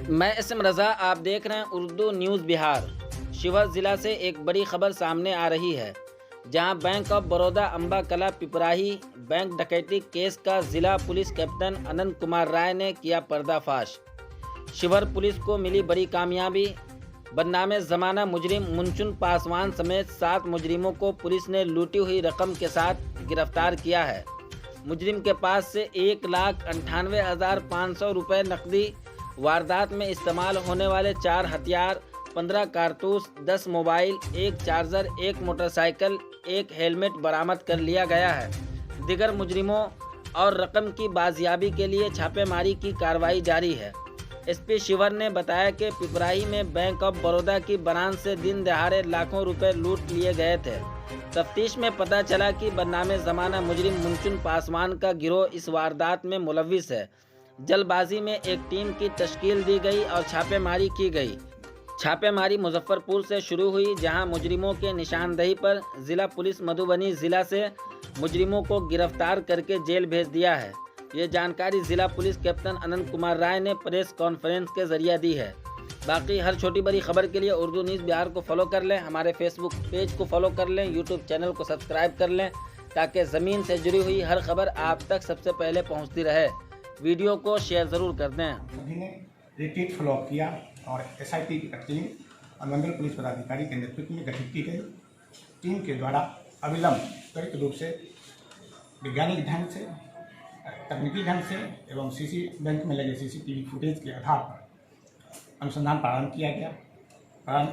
मैं इसम रज़ा, आप देख रहे हैं उर्दू न्यूज़ बिहार। शिवहर ज़िला से एक बड़ी खबर सामने आ रही है, जहां बैंक ऑफ बड़ौदा अम्बा कला पिपराही बैंक डकैती केस का ज़िला पुलिस कैप्टन अनंत कुमार राय ने किया पर्दाफाश। शिवहर पुलिस को मिली बड़ी कामयाबी। बदनामे ज़माना मुजरिम मुंचुन पासवान समेत 7 मुजरिमों को पुलिस ने लूटी हुई रकम के साथ गिरफ्तार किया है। मुजरिम के पास से 1,98,500 रुपये नकदी, वारदात में इस्तेमाल होने वाले 4 हथियार, 15 कारतूस, 10 मोबाइल, 1 चार्जर, 1 मोटरसाइकिल, 1 हेलमेट बरामद कर लिया गया है। दिगर मुजरिमों और रकम की बाजियाबी के लिए छापेमारी की कार्रवाई जारी है। एसपी शिवहर ने बताया कि पिपराही में बैंक ऑफ बड़ौदा की ब्रांच से दिन दहाड़े लाखों रुपए लूट लिए गए थे। तफ्तीश में पता चला कि बदनामे ज़माना मुजरिम मुंचुन पासवान का गिरोह इस वारदात में मुलविस है। जल्दबाजी में एक टीम की तश्कील दी गई और छापेमारी की गई। छापेमारी मुजफ्फरपुर से शुरू हुई, जहां मुजरिमों के निशानदेही पर जिला पुलिस मधुबनी जिला से मुजरिमों को गिरफ्तार करके जेल भेज दिया है। ये जानकारी जिला पुलिस कैप्टन अनंत कुमार राय ने प्रेस कॉन्फ्रेंस के जरिए दी है। बाकी हर छोटी बड़ी खबर के लिए उर्दू न्यूज़ बिहार को फॉलो कर लें, हमारे फेसबुक पेज को फॉलो कर लें, यूट्यूब चैनल को सब्सक्राइब कर लें, ताकि ज़मीन से जुड़ी हुई हर खबर आप तक सबसे पहले पहुंचती रहे। वीडियो को शेयर ज़रूर कर दें। सभी ने रिट्रीट फ्लो किया और एसआईटी की टीम अनुमंडल पुलिस पदाधिकारी के नेतृत्व में गठित की गई। टीम के द्वारा अविलंब त्वरित रूप से वैज्ञानिक ढंग से, तकनीकी ढंग से एवं बैंक में लगे सीसीटीवी फुटेज के आधार पर अनुसंधान प्रारंभ किया गया।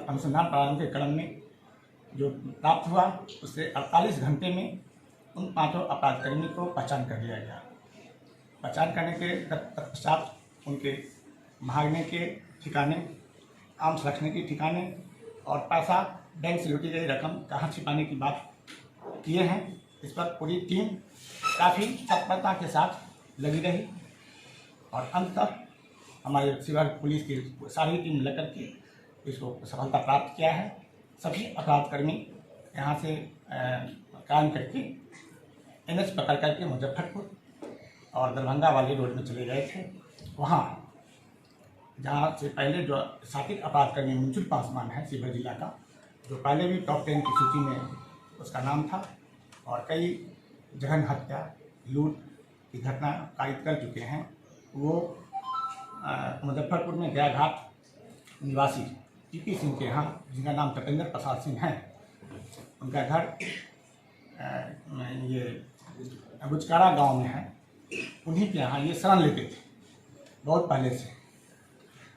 अनुसंधान प्रारंभ के क्रम में जो प्राप्त हुआ उससे 48 घंटे में उन 5 अपराधकर्मी को पहचान कर लिया गया। पहचान करने के तत्पश्चात उनके भागने के ठिकाने, आर्म्स रखने के ठिकाने और पैसा, बैंक से लूटी गई रकम कहाँ छिपाने की बात किए हैं। इस पर पूरी टीम काफ़ी तत्परता के साथ लगी रही और अंततः हमारे शिवहर पुलिस की सारी टीम लेकर के इसको सफलता प्राप्त किया है। सभी अपराधकर्मी यहाँ से काम करके एनएच पकड़ करके मुजफ्फरपुर और दरभंगा वाले रोड में चले गए थे। वहाँ जहाँ से पहले जो साकिब अपराधकर्मी मुंचुन पासवान है शिवहर जिला का, जो पहले भी टॉप 10 की सूची में उसका नाम था और कई जघन्य हत्या, लूट की घटना कारित कर चुके हैं, वो मुजफ्फरपुर में गया घाट निवासी टीपी सिंह के यहाँ, जिनका नाम तपेंद्र प्रसाद सिंह है, उनका घर ये बुचकारा गांव में है। उन्हीं के यहाँ ये शरण लेते थे बहुत पहले से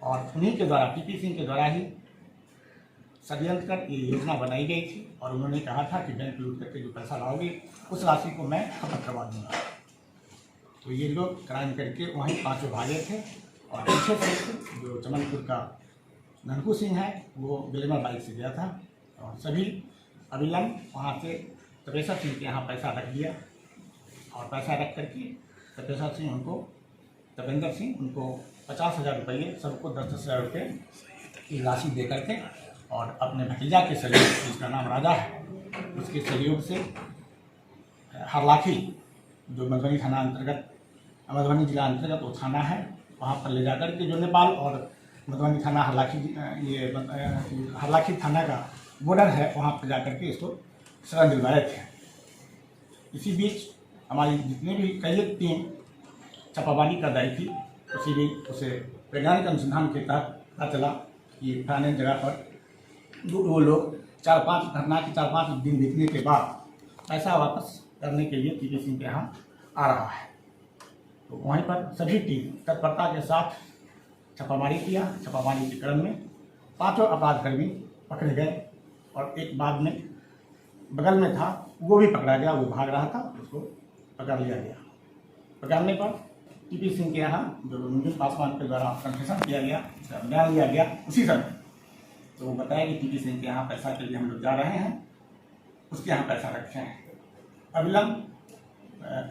और उन्हीं के द्वारा, टीपी सिंह के द्वारा ही षड्यंत्र कर ये योजना बनाई गई थी और उन्होंने कहा था कि बैंक लूट करके जो पैसा लाओगे उस राशि को मैं खपत करवा दूँगा। तो ये लोग क्राइम करके वहीं 5 भागे थे और पीछे से जो चमनपुर का ननकू सिंह है वो ग्लैमर बाइक से गया था और सभी अविलंब वहाँ से तपेश्वर सिंह के यहाँ पैसा रख दिया और पैसा रख करके तपेश्वर सिंह उनको, तपेंद्र सिंह उनको 50,000 रुपये, सबको 10,000 रुपये की राशि दे करके और अपने भतीजा के सहयोग, जिसका नाम राजा है, उसके सहयोग से हरलाखी, जो मधुबनी थाना अंतर्गत, मधुबनी जिला अंतर्गत वो थाना है, वहाँ पर ले जाकर के जो नेपाल और मधुबनी थाना हरलाखी थाना का बॉर्डर है, वहाँ पर जाकर के इसको शरण दिलवाए थे। इसी बीच हमारी जितने भी कई टीम छापामारी कर रही थी, उसे वैज्ञानिक अनुसंधान के तहत पता चला कि फलाने जगह पर वो लोग 4-5 घटना के 4-5 दिन बीतने के बाद पैसा वापस करने के लिए टीपी सिंह के यहाँ आ रहा है। तो वहीं पर सभी टीम तत्परता के साथ छापामारी किया। छापामारी के क्रम में 5 अपराधकर्मी पकड़े गए और एक बाद में बगल में था वो भी पकड़ा गया, वो भाग रहा था, उसको पकड़ लिया गया। पकड़ने पर टीपी सिंह के यहाँ जो मुंचुन पासवान के द्वारा कन्फेशन किया गया, बयान लिया गया उसी समय, तो वो बताया कि टीपी सिंह के यहाँ पैसा के लिए हम लोग जा रहे हैं, उसके यहाँ पैसा रखे हैं। अविलंब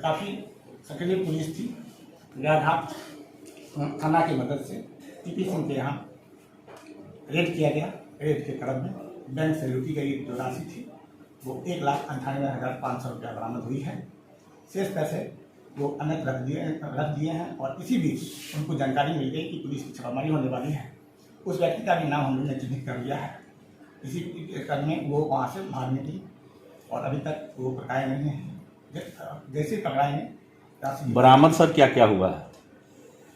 काफ़ी सक्रिय पुलिस थी, गयाघाट थाना की मदद से टीपी सिंह के यहाँ रेड किया गया। रेड के क्रम में बैंक से लूटी गई जो राशि थी वो 1,98,500 रुपया बरामद हुई है। शेष पैसे वो अन्यत्र रख दिए हैं। और इसी बीच उनको जानकारी मिल गई कि पुलिस की छापामारी होने वाली है। उस व्यक्ति का भी नाम हम लोग ने चिन्हित कर लिया है। इसी क्रम में वो वहाँ से भाग निकली और अभी तक वो पकड़ाए नहीं हैं। जैसे पकड़ाएंगे बरामद सर क्या क्या हुआ है?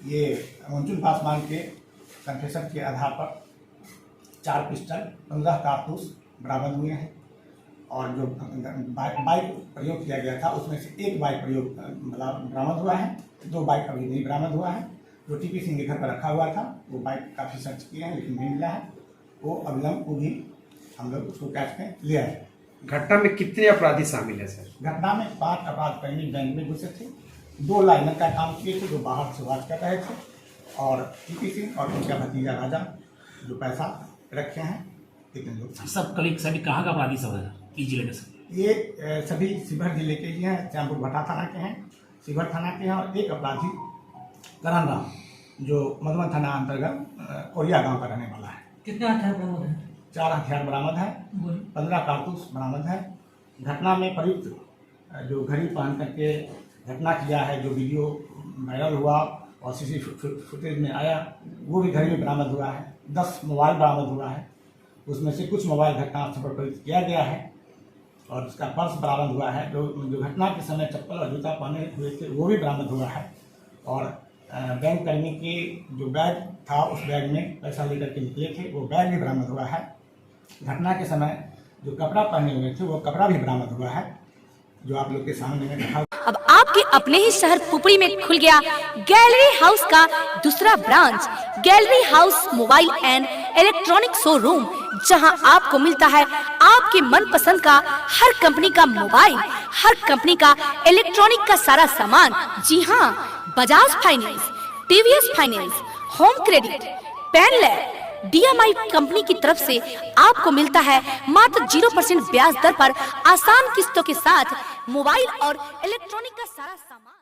ये मंचुन पासवान के कन्फेशन के आधार पर 4 पिस्टल 15 कारतूस बरामद हुए हैं। और जो बाइक प्रयोग किया गया था उसमें से एक बाइक प्रयोग बरामद हुआ है, 2 बाइक अभी नहीं बरामद हुआ है। जो टीपी सिंह के घर पर रखा हुआ था वो बाइक काफ़ी सर्च किए हैं लेकिन नहीं मिला है। वो अविलंब को भी हम लोग उसको कैच में ले आए। घटना में कितने अपराधी शामिल है सर? घटना में 5 अपराधकर्मी बैंक में घुसे थे, 2 लाइनर का काम किए थे जो बाहर से वाच कर रहे थे, और टीपी सिंह और उनका भतीजा राजा जो पैसा रखे हैं। लेकिन लोग सब करीब सभी कहाँ का अपराधी सब है इस जिले में सर? ये सभी शिवहर जिले के ही हैं, श्यामपुर भट्टा थाना के हैं, शिवहर थाना के हैं। और एक अपराधी करण राम जो मधुबन थाना अंतर्गत कोरिया गांव का रहने वाला है। कितने हथियार बरामद है? 4 हथियार बरामद है, 15 कारतूस बरामद है। घटना में प्रयुक्त जो घड़ी पहन करके घटना किया है, जो वीडियो वायरल हुआ और सीसी फुटेज में आया, वो भी घड़ी में बरामद हुआ है। 10 मोबाइल बरामद हुआ है, उसमें से कुछ मोबाइल घटनास्थल पर प्रयुक्त किया गया है। और उसका पर्स बरामद हुआ है। जो घटना के समय चप्पल और जूता पहने हुए थे वो भी बरामद हुआ है। और बैंक कर्मी के जो बैग था उस बैग में पैसा लेकर के निकले थे वो बैग भी बरामद हुआ है। घटना के समय जो कपड़ा पहने हुए थे वो कपड़ा भी बरामद हुआ है, जो आप लोग के सामने में रखा। अब आपके अपने ही शहर पुपड़ी में खुल गया गैलरी हाउस का दूसरा branch, gallery house mobile and electronic showroom, जहां आपको मिलता है आपके मनपसंद का हर कंपनी का मोबाइल, हर कंपनी का इलेक्ट्रॉनिक का सारा सामान। जी हां, Bajaj finance, TVS finance, home credit, Pine Labs, DMI company की तरफ से आपको मिलता है मात्र 0% ब्याज दर पर आसान किस्तों के साथ मोबाइल और इलेक्ट्रॉनिक का सारा सामान।